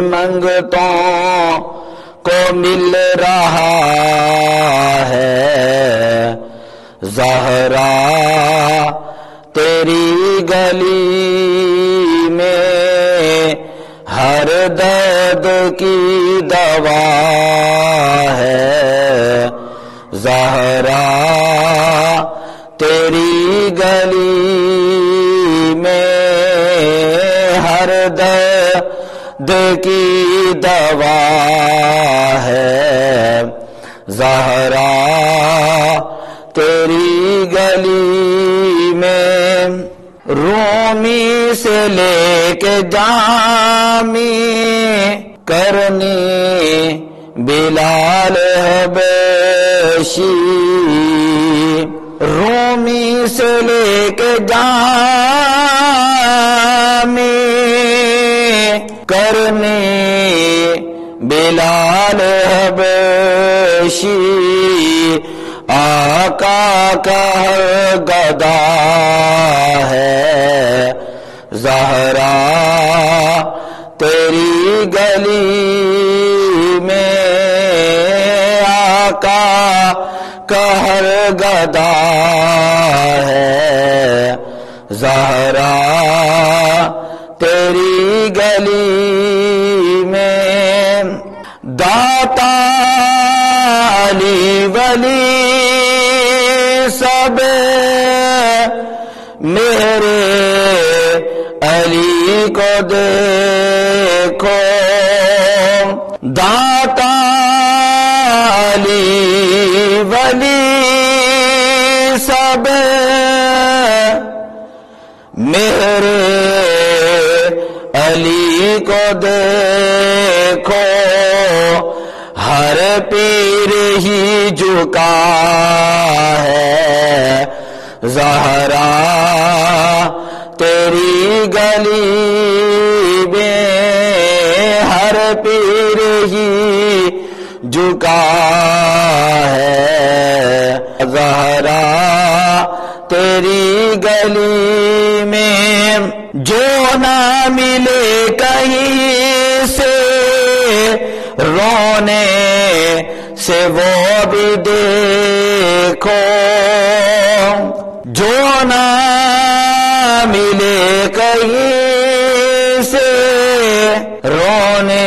منگتوں کو مل رہا ہے زہرا تیری گلی میں ہر درد کی دوا ہے زہرا تیری گلی میں ہر درد کی دوا ہے زہرا تیری گلی میں رومی سے لے کے جامی کرنی بلال حبشی رومی سے لے کے جامی کرنی بلال حبشی آقا کا گدا ہے زہرا تیری گلی میں آقا کا ہر گدا ہے زہرا تیری گلی میں داتا علی ولی سب میرے علی کو دیکھو داتا علی ولی سب میرے علی کو دیکھو ہر پیر ہی جھکا ہے زہرا تیری گلی میں ہر پیر ہی جھکا ہے زہرا تیری گلی میں جو نہ ملے کہیں سے رونے سے وہ بھی دیکھو جو نہ ملے کہیں سے رونے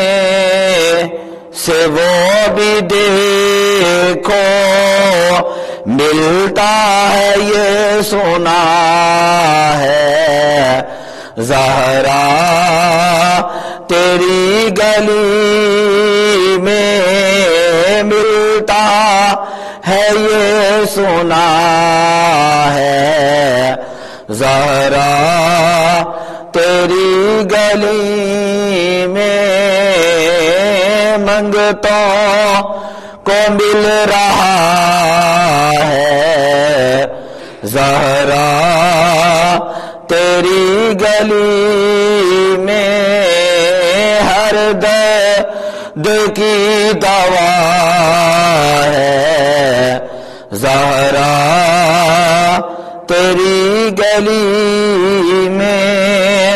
سے وہ بھی دیکھو ملتا ہے یہ سنا ہے زہرا تیری گلی میں ملتا ہے یہ سنا ہے زہرا تیری گلی میں منگتوں کو مل رہا ہے زہرا تیری گلی میں ہر درد کی دوا ہے زہرا تیری گلی میں